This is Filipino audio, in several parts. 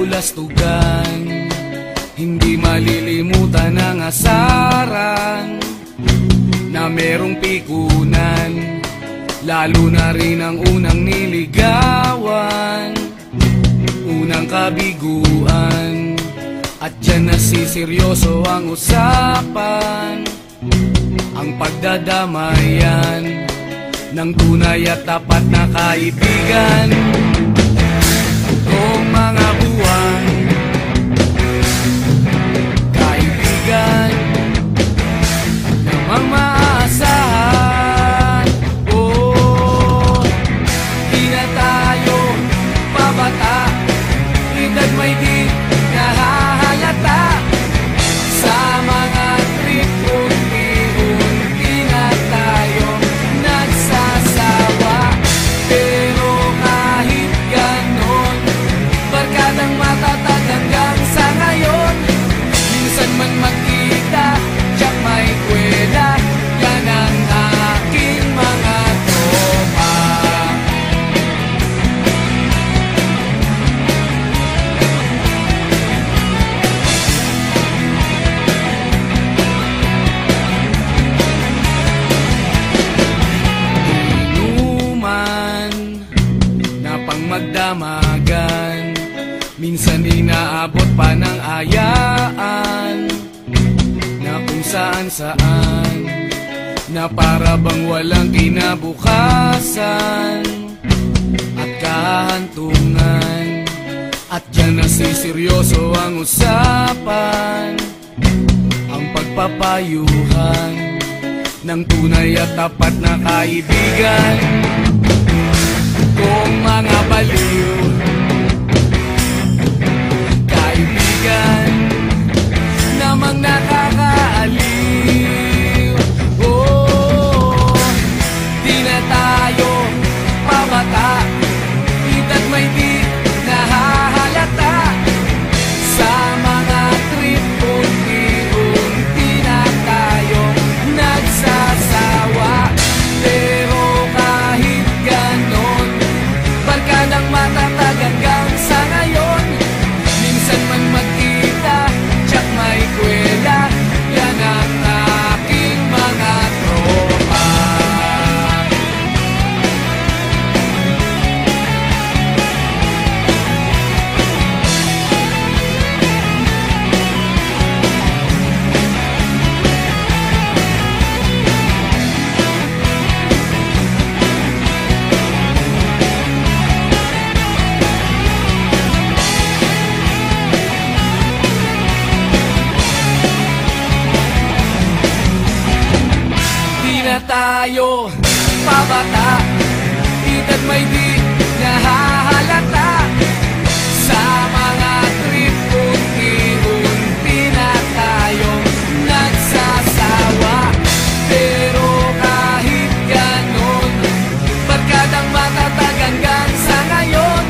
kabulastugan, hindi malilimutan ang asaran na merong pikunan, lalo na rin ang unang niligawan, unang kabiguan. At dyan nasiseryoso ang usapan, ang pagdadamayan ng tunay at tapat na kaibigan. Kung mga buwan, kaibigan namang maaasahan. Oh, di na tayo pabata, edad may di nahahalata. Sa mga trip unti-unti na tayo nagsasawa. Pero kahit ganon, barkadang matatag hanggang sa ngayon. Minsan man magkita, tiyak may kwela, yan ang aking mga tropa. Magdamagan, minsan inaabot pa ng ayaan, na kung saan-saan, na para bang walang kinabukasan at kahantungan. At dyan nasiseryoso ang usapan, ang pagpapayuhan ng tunay at tapat na kaibigan. Kung mga baliw, kaibigan namang nakakaaliw. Oh, di na tayo pabata, edad may di nahahalata. Sa mga trip unti-unti na tayo nagsasawa. Pero kahit ganon, barkadang matatag hanggang sa ngayon. Minsan man magkita, tiyak may kwela, yan ang aking mga tropa. Tayo pabata, edad may di nahahalata. Sa mga trip unti-unti na tayo nagsasawa. Pero kahit ganon, barkadang matatag hanggang sa ngayon.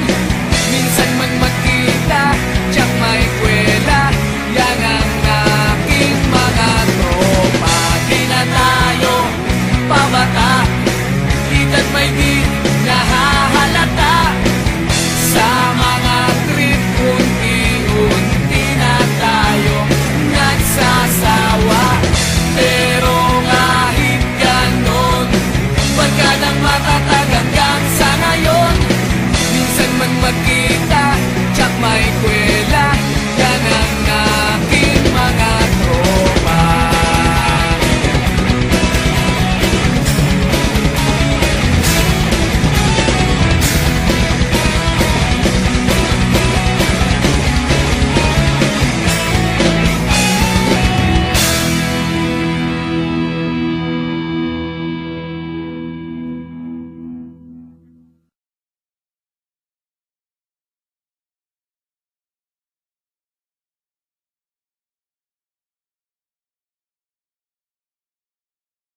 Minsan man magkita, tiyak may kwela, yan ang aking mga tropa. Di na tayo pabata, edad may di